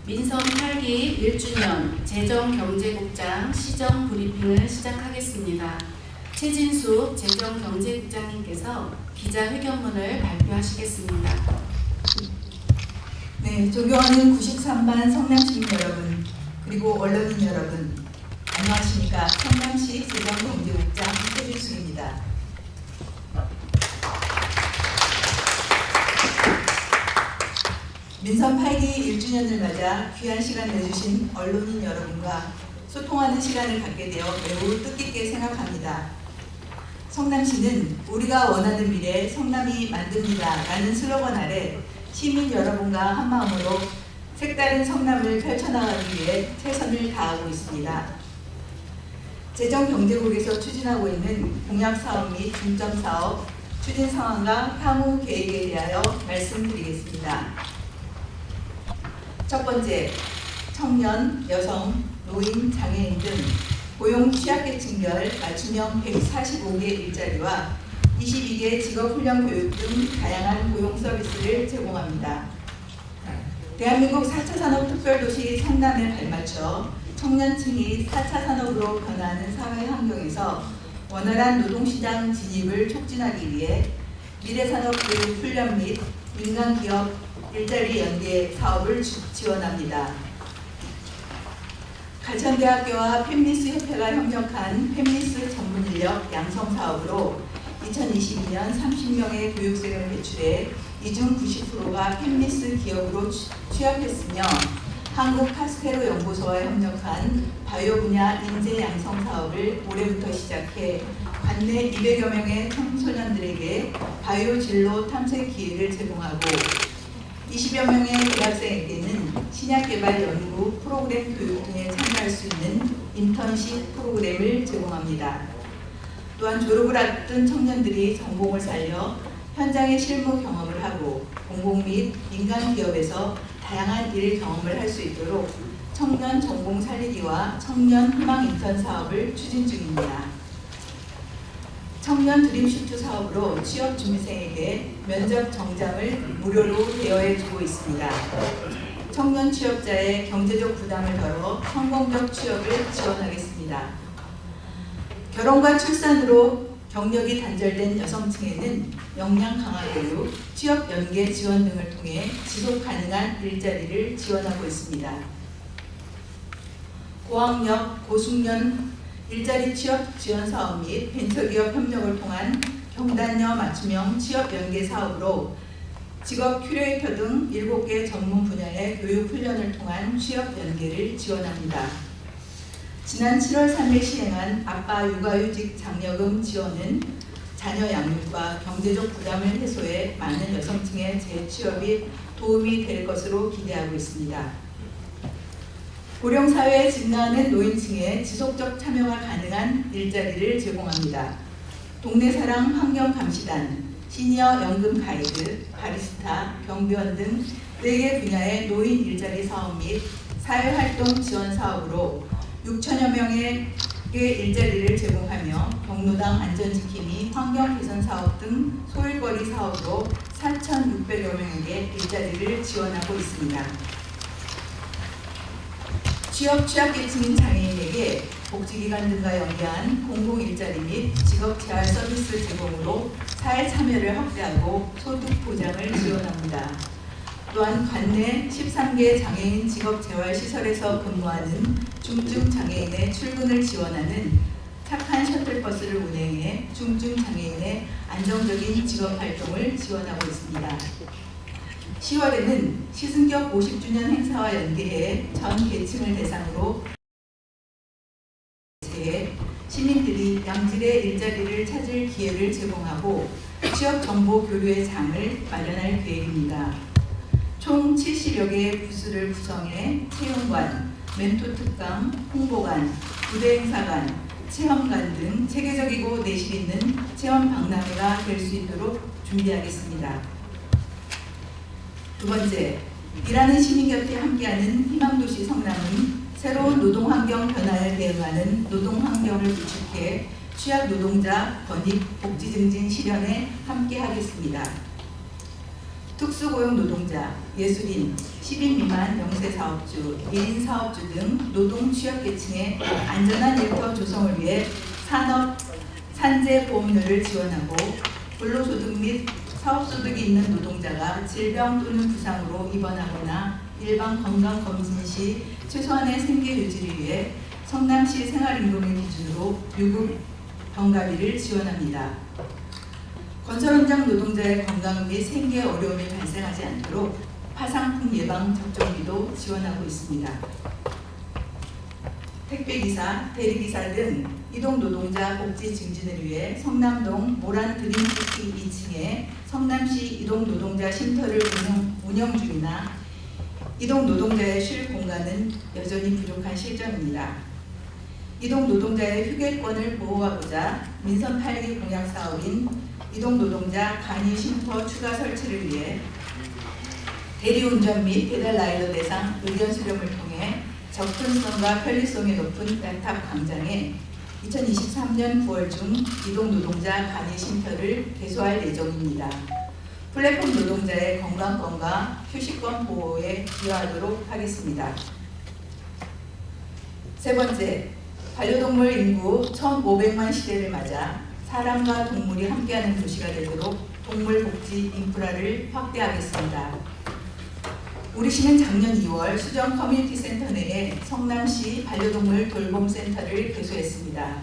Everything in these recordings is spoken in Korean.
민선 8기 1주년 재정경제국장 시정 브리핑을 시작하겠습니다. 최진숙 재정경제국장님께서 기자회견문을 발표하시겠습니다. 네, 존경하는 93반 성남시민 여러분, 그리고 언론인 여러분, 안녕하십니까. 성남시 재정경제국장 최진숙입니다. 민선 8기 1주년을 맞아 귀한 시간 내주신 언론인 여러분과 소통하는 시간을 갖게 되어 매우 뜻깊게 생각합니다. 성남시는 우리가 원하는 미래 성남이 만듭니다 라는 슬로건 아래 시민 여러분과 한마음으로 색다른 성남을 펼쳐나가기 위해 최선을 다하고 있습니다. 재정경제국에서 추진하고 있는 공약사업 및 중점사업, 추진 상황과 향후 계획에 대하여 말씀드리겠습니다. 첫 번째, 청년, 여성, 노인, 장애인 등 고용 취약계층별 맞춤형 145개 일자리와 22개 직업훈련 교육 등 다양한 고용 서비스를 제공합니다. 대한민국 4차 산업특별도시 성남에 발맞춰 청년층이 4차 산업으로 변화하는 사회 환경에서 원활한 노동시장 진입을 촉진하기 위해 미래산업 교육 훈련 및 민간기업 일자리 연계 사업을 지원합니다. 가천대학교와 팹리스 협회가 협력한 팹리스 전문인력 양성 사업으로 2022년 30명의 교육생을 배출해 이 중 90%가 팹리스 기업으로 취업했으며 한국파스테로 연구소와 협력한 바이오 분야 인재 양성 사업을 올해부터 시작해 관내 200여 명의 청소년들에게 바이오 진로 탐색 기회를 제공하고 20여 명의 대학생에게는 신약개발 연구 프로그램 교육 등에 참여할 수 있는 인턴십 프로그램을 제공합니다. 또한 졸업을 앞둔 청년들이 전공을 살려 현장의 실무 경험을 하고 공공 및 민간 기업에서 다양한 일 경험을 할 수 있도록 청년 전공 살리기와 청년 희망 인턴 사업을 추진 중입니다. 청년 드림슈트 사업으로 취업 준비생에게 면접 정장을 무료로 대여해주고 있습니다. 청년 취업자의 경제적 부담을 덜어 성공적 취업을 지원하겠습니다. 결혼과 출산으로 경력이 단절된 여성층에는 역량 강화 교육, 취업 연계 지원 등을 통해 지속 가능한 일자리를 지원하고 있습니다. 고학력, 고숙련 일자리 취업 지원 사업 및 벤처기업 협력을 통한 경단녀 맞춤형 취업 연계 사업으로 직업 큐레이터 등 7개 전문 분야의 교육 훈련을 통한 취업 연계를 지원합니다. 지난 7월 3일 시행한 아빠 육아휴직 장려금 지원은 자녀 양육과 경제적 부담을 해소해 많은 여성층의 재취업이 도움이 될 것으로 기대하고 있습니다. 고령사회에 증가하는 노인층의 지속적 참여가 가능한 일자리를 제공합니다. 동네사랑 환경감시단, 시니어 연금 가이드, 바리스타, 경비원 등 4개 분야의 노인 일자리 사업 및 사회활동 지원 사업으로 6천여 명의 일자리를 제공하며 경로당 안전지킴이, 환경개선 사업 등 소일거리 사업으로 4,600여 명에게 일자리를 지원하고 있습니다. 취업 취약계층인 장애인에게 복지기관 등과 연계한 공공일자리 및 직업재활 서비스 제공으로 사회 참여를 확대하고 소득 보장을 지원합니다. 또한 관내 13개 장애인 직업재활시설에서 근무하는 중증 장애인의 출근을 지원하는 착한 셔틀버스를 운행해 중증 장애인의 안정적인 직업활동을 지원하고 있습니다. 10월에는 시승격 50주년 행사와 연계해 전 계층을 대상으로 시민들이 양질의 일자리를 찾을 기회를 제공하고 취업정보 교류의 장을 마련할 계획입니다. 총 70여 개의 부스를 구성해 채용관, 멘토 특강, 홍보관, 부대 행사관, 체험관 등 체계적이고 내실 있는 체험 박람회가 될 수 있도록 준비하겠습니다. 두 번째, 일하는 시민 곁에 함께하는 희망도시 성남은 새로운 노동환경 변화에 대응하는 노동환경을 구축해 취약 노동자 권익 복지 증진 실현에 함께하겠습니다. 특수고용 노동자, 예술인, 10인 미만 영세사업주, 1인 사업주 등 노동 취약계층의 안전한 일터 조성을 위해 산업 산재보험료를 지원하고 근로소득 및 사업소득이 있는 노동자가 질병 또는 부상으로 입원하거나 일반 건강검진 시 최소한의 생계 유지를 위해 성남시 생활임금을 기준으로 유급 병가비를 지원합니다. 건설 현장 노동자의 건강 및 생계 어려움이 발생하지 않도록 화상풍 예방 접종비도 지원하고 있습니다. 택배기사, 대리기사 등 이동 노동자 복지 증진을 위해 성남동 모란 드림시티 2층에 성남시 이동 노동자 쉼터를 운영 중이나 이동 노동자의 쉴 공간은 여전히 부족한 실정입니다. 이동 노동자의 휴게권을 보호하고자 민선 8기 공약 사업인 이동 노동자 간이 쉼터 추가 설치를 위해 대리운전 및 배달 라이더 대상 의견 수렴을 통해 접근성과 편리성이 높은 야탑 광장에 2023년 9월 중 이동 노동자 간이 쉼터를 개소할 예정입니다. 플랫폼 노동자의 건강권과 휴식권 보호에 기여하도록 하겠습니다. 세 번째, 반려동물 인구 1,500만 시대를 맞아 사람과 동물이 함께하는 도시가 되도록 동물복지 인프라를 확대하겠습니다. 우리 시는 작년 2월 수정 커뮤니티 센터 내에 성남시 반려동물 돌봄센터를 개소했습니다.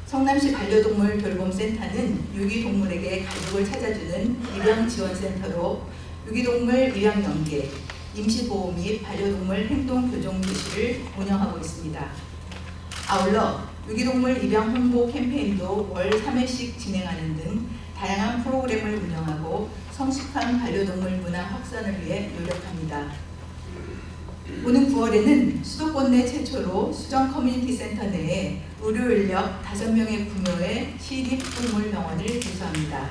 성남시 반려동물 돌봄센터는 유기동물에게 가족을 찾아주는 입양지원센터로 유기동물 입양 연계, 임시보호 및 반려동물 행동교정교실을 운영하고 있습니다. 아울러 유기동물 입양 홍보 캠페인도 월 3회씩 진행하는 등 다양한 프로그램을 운영하고 성숙한 반려동물 문화 확산을 위해 노력합니다. 오는 9월에는 수도권 내 최초로 수정 커뮤니티 센터 내에 의료 인력 5명의 규모의 시립동물병원을 개소합니다.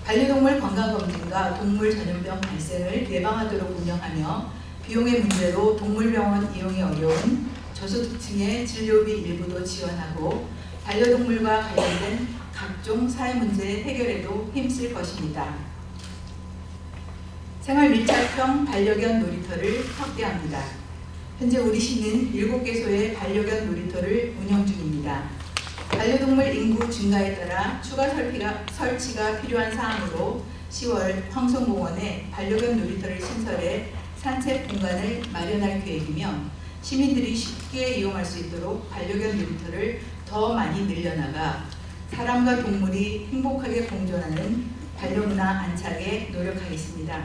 반려동물 건강검진과 동물 전염병 발생을 예방하도록 운영하며 비용의 문제로 동물병원 이용이 어려운 저소득층의 진료비 일부도 지원하고 반려동물과 관련된 각종 사회 문제 해결에도 힘쓸 것입니다. 생활 밀착형 반려견 놀이터를 확대합니다. 현재 우리 시는 7개소의 반려견 놀이터를 운영 중입니다. 반려동물 인구 증가에 따라 추가 설치가 필요한 사항으로 10월 황송공원에 반려견 놀이터를 신설해 산책 공간을 마련할 계획이며 시민들이 쉽게 이용할 수 있도록 반려견 놀이터를 더 많이 늘려나가 사람과 동물이 행복하게 공존하는 반려문화 안착에 노력하겠습니다.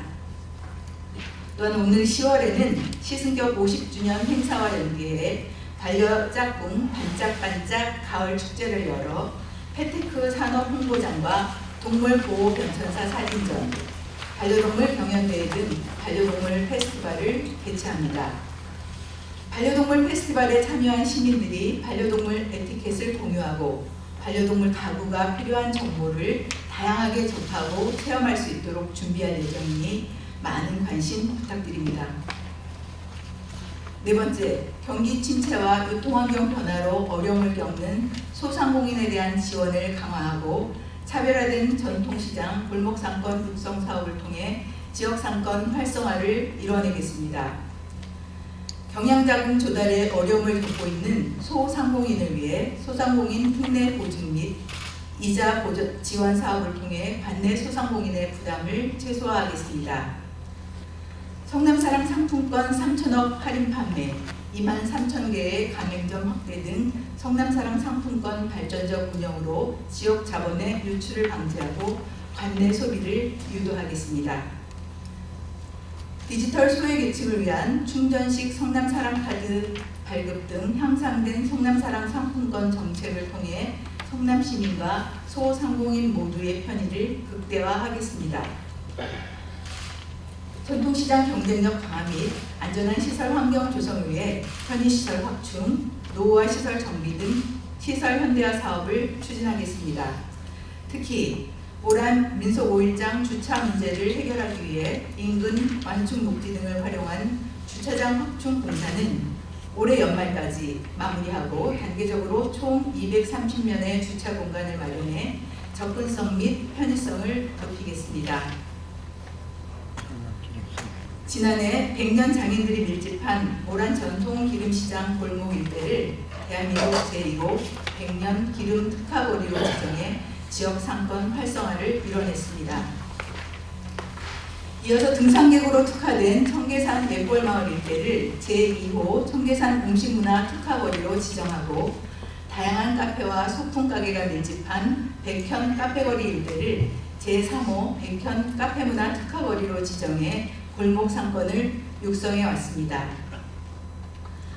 또한 오늘 10월에는 시승격 50주년 행사와 연계해 반려짝꿍 반짝반짝 가을 축제를 열어 패테크 산업 홍보장과 동물보호 변천사 사진전, 반려동물 경연대회 등 반려동물 페스티벌을 개최합니다. 반려동물 페스티벌에 참여한 시민들이 반려동물 에티켓을 공유하고 반려동물 가구가 필요한 정보를 다양하게 접하고 체험할 수 있도록 준비할 예정이니 많은 관심 부탁드립니다. 네 번째, 경기 침체와 교통환경 변화로 어려움을 겪는 소상공인에 대한 지원을 강화하고 차별화된 전통시장 골목상권 육성 사업을 통해 지역상권 활성화를 이뤄내겠습니다. 경량자금 조달에 어려움을 겪고 있는 소상공인을 위해 소상공인 특례 보증 및 이자 지원 사업을 통해 관내 소상공인의 부담을 최소화하겠습니다. 성남사랑 상품권 3천억 할인 판매, 23,000개의 가맹점 확대 등 성남사랑 상품권 발전적 운영으로 지역 자본의 유출을 방지하고 관내 소비를 유도하겠습니다. 디지털 소외계층을 위한 충전식 성남사랑카드 발급 등 향상된 성남사랑 상품권 정책을 통해 성남시민과 소상공인 모두의 편의를 극대화하겠습니다. 전통시장 경쟁력 강화 및 안전한 시설 환경 조성을 위해 편의시설 확충, 노후화 시설 정비 등 시설 현대화 사업을 추진하겠습니다. 특히 모란 민속 5일장 주차 문제를 해결하기 위해 인근 완충 녹지 등을 활용한 주차장 확충 공사는 올해 연말까지 마무리하고 단계적으로 총 230면의 주차 공간을 마련해 접근성 및 편의성을 높이겠습니다. 지난해 100년 장인들이 밀집한 모란 전통 기름시장 골목 일대를 대한민국 제2호 100년 기름 특화거리로 지정해 지역 상권 활성화를 이뤄냈습니다. 이어서 등산객으로 특화된 청계산 맷골마을 일대를 제2호 청계산 음식문화 특화거리로 지정하고 다양한 카페와 소품 가게가 밀집한 백현 카페거리 일대를 제3호 백현 카페문화 특화거리로 지정해 골목 상권을 육성해 왔습니다.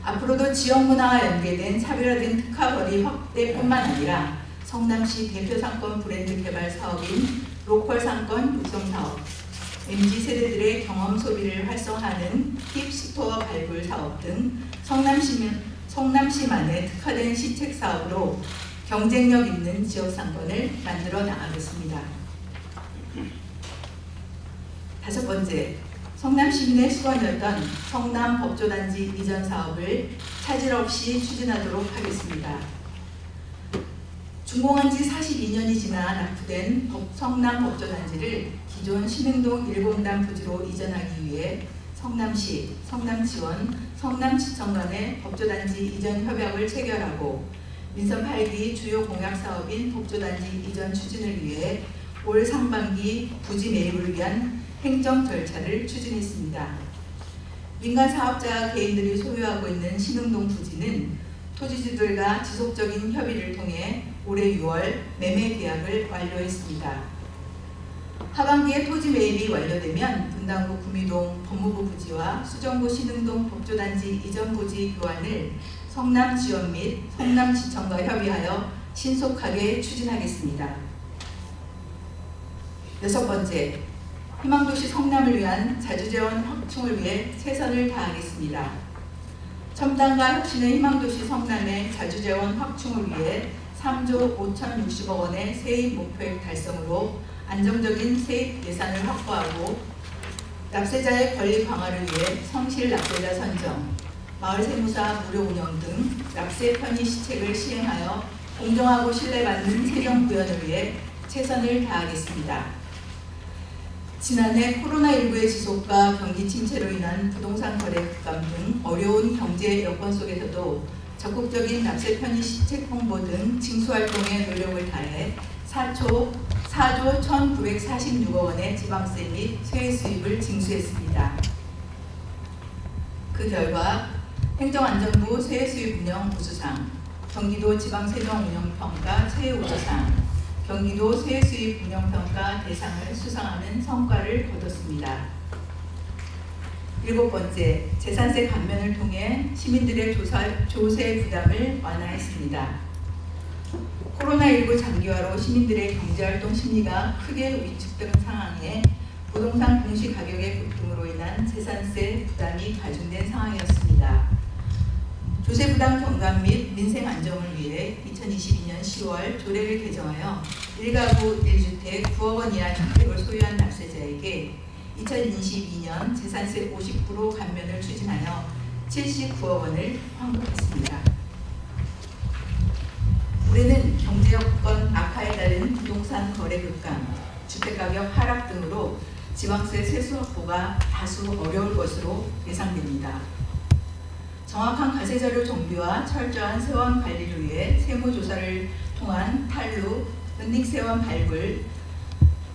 앞으로도 지역 문화와 연계된 차별화된 특화거리 확대뿐만 아니라 성남시 대표 상권 브랜드 개발 사업인 로컬 상권 육성 사업, MZ 세대들의 경험 소비를 활성화하는 힙스토어 발굴 사업 등 성남시만의 특화된 시책 사업으로 경쟁력 있는 지역 상권을 만들어 나가겠습니다. 다섯 번째, 성남 시민의 수건이었던 성남 법조단지 이전 사업을 차질 없이 추진하도록 하겠습니다. 준공한 지 42년이 지나 납부된 성남 법조단지를 기존 신흥동 7단 부지로 이전하기 위해 성남시, 성남지원, 성남시청 간의 법조단지 이전 협약을 체결하고 민선 8기 주요 공약 사업인 법조단지 이전 추진을 위해 올 상반기 부지 매입을 위한 행정 절차를 추진했습니다. 민간 사업자 개인들이 소유하고 있는 신흥동 부지는 토지주들과 지속적인 협의를 통해 올해 6월 매매 계약을 완료했습니다. 하반기에 토지 매입이 완료되면 분당구 구미동 법무부 부지와 수정구 신흥동 법조단지 이전 부지 교환을 성남지원 및 성남시청과 협의하여 신속하게 추진하겠습니다. 여섯 번째, 희망도시 성남을 위한 자주재원 확충을 위해 최선을 다하겠습니다. 첨단과 혁신의 희망도시 성남의 자주재원 확충을 위해 3조 5,060억 원의 세입 목표액 달성으로 안정적인 세입 예산을 확보하고 납세자의 권리 강화를 위해 성실 납세자 선정, 마을 세무사 무료 운영 등 납세 편의 시책을 시행하여 공정하고 신뢰받는 세정 구현을 위해 최선을 다하겠습니다. 지난해 코로나19의 지속과 경기 침체로 인한 부동산 거래 급감 등 어려운 경제 여건 속에서도 적극적인 납세 편의 시책 홍보 등 징수활동에 노력을 다해 4조 1,946억 원의 지방세 및 세외 수입을 징수했습니다. 그 결과 행정안전부 세외 수입 운영 우수상, 경기도 지방세정운영평가 최우수상, 경기도 세수입 운영평가 대상을 수상하는 성과를 거뒀습니다. 일곱 번째, 재산세 감면을 통해 시민들의 조세 부담을 완화했습니다. 코로나19 장기화로 시민들의 경제활동 심리가 크게 위축된 상황에 부동산 공시가격의 급등으로 인한 재산세 부담이 가중된 상황이었습니다. 조세 부담 경감 및 민생 안정을 위해 2022년 10월 조례를 개정하여 1가구 1주택 9억 원 이하 주택을 소유한 납세자에게 2022년 재산세 50% 감면을 추진하여 79억 원을 환급했습니다. 올해는 경제 여건 악화에 따른 부동산 거래 급감, 주택가격 하락 등으로 지방세 세수 확보가 다소 어려울 것으로 예상됩니다. 정확한 가세자료 정비와 철저한 세원 관리를 위해 세무조사를 통한 탈루, 은닉세원 발굴,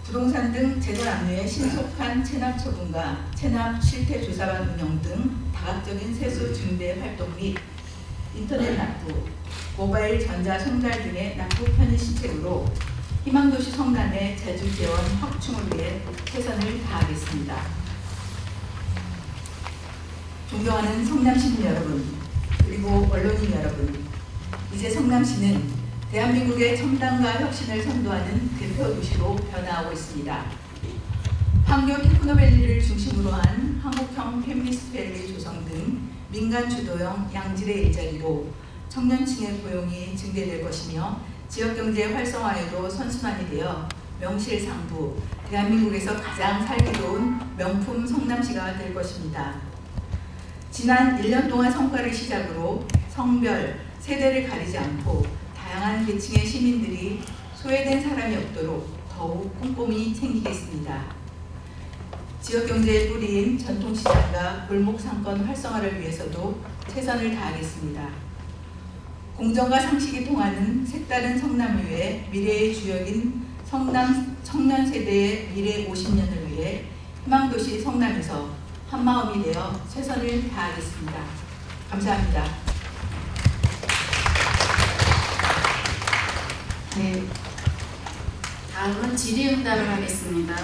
부동산 등 재산 압류의 신속한 체납 처분과 체납 실태 조사반 운영 등 다각적인 세수 증대 활동 및 인터넷 납부, 모바일 전자 손달 등의 납부 편의 시책으로 희망도시 성남의 자주재원 확충을 위해 최선을 다하겠습니다. 존경하는 성남시민 여러분, 그리고 언론인 여러분, 이제 성남시는 대한민국의 첨단과 혁신을 선도하는 대표 도시로 변화하고 있습니다. 판교 테크노밸리를 중심으로 한 한국형 페미니스트밸리 조성 등 민간 주도형 양질의 일자리로 청년층의 고용이 증대될 것이며 지역경제 활성화에도 선순환이 되어 명실상부 대한민국에서 가장 살기 좋은 명품 성남시가 될 것입니다. 지난 1년 동안 성과를 시작으로 성별, 세대를 가리지 않고 다양한 계층의 시민들이 소외된 사람이 없도록 더욱 꼼꼼히 챙기겠습니다. 지역 경제의 뿌리인 전통시장과 골목 상권 활성화를 위해서도 최선을 다하겠습니다. 공정과 상식이 통하는 색다른 성남을 위해 미래의 주역인 성남 청년 세대의 미래 50년을 위해 희망도시 성남에서 한마음이 되어 최선을 다하겠습니다. 감사합니다. 네, 다음은 질의응답을 하겠습니다.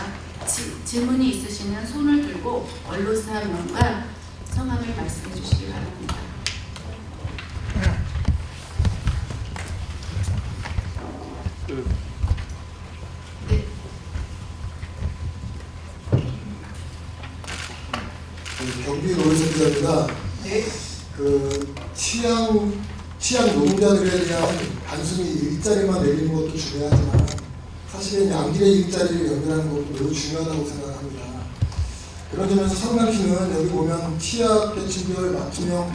질문이 있으시면 손을 들고 언론사명과 성함을 말씀해 주시기 바랍니다. 네, 경기 노회선 기자입니다. 네. 취약 노동자들에 대한 단순히 일자리만 내리는 것도 중요하지만 사실은 양질의 일자리를 연결하는 것도 매우 중요하다고 생각합니다. 그런 점에서 성남시는 여기 보면 취약 계층별 맞춤형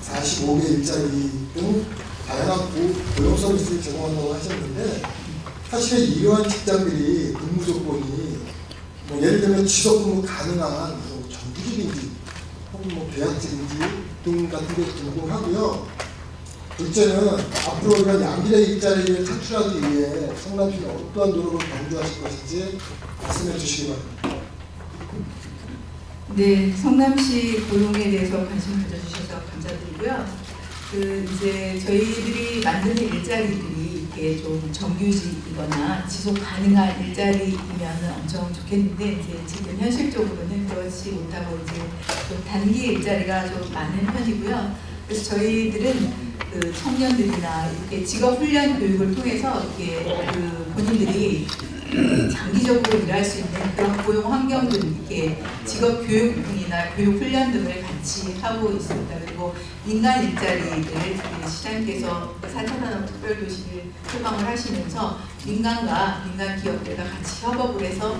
145개 일자리 등 다양한 고용 서비스를 제공한다고 하셨는데 사실 이러한 직장들이 근무 조건이 예를 들면 지속근무 가능한 정규직인지 혹은 계약직인지 등 같은 게 궁금하고요. 둘째는 앞으로 이런 양질의 일자리를 창출하기 위해 성남시는 어떠한 노력을 강조하실 것인지 말씀해 주시기 바랍니다. 네, 성남시 고용에 대해서 관심 가져주셔서 감사드리고요. 이제 저희들이 만드는 일자리들이 이렇게 좀 정규직이거나 지속 가능한 일자리이면 엄청 좋겠는데 이제 지금 현실적으로는 그렇지 못하고 이제 좀 단기 일자리가 좀 많은 편이고요. 그래서 저희들은 청년들이나 이렇게 직업 훈련 교육을 통해서 이렇게 본인들이 장기적으로 일할 수 있는 그런 고용 환경들 이렇게 직업 교육이나 교육 훈련 등을 같이 하고 있습니다. 그리고 민간 일자리들을 시장님께서 4차 산업 특별도시를 표방을 하시면서 민간과 민간 기업들과 같이 협업을 해서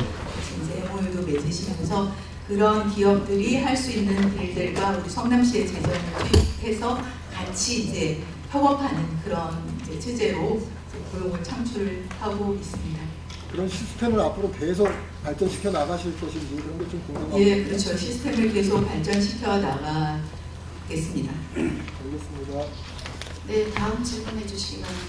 이제 MOU도 맺으시면서 그런 기업들이 할 수 있는 일들과 우리 성남시의 재정을 투입해서 같이 이제 협업하는 그런 이제 체제로 고용을 창출하고 있습니다. 그런 시스템을 앞으로 계속 발전시켜 나가실 것인지 그런 게 좀 궁금합니다. 예, 그렇죠. 시스템을 계속 발전시켜 나가겠습니다. 알겠습니다. 네, 다음 질문해 주시기 바랍니다.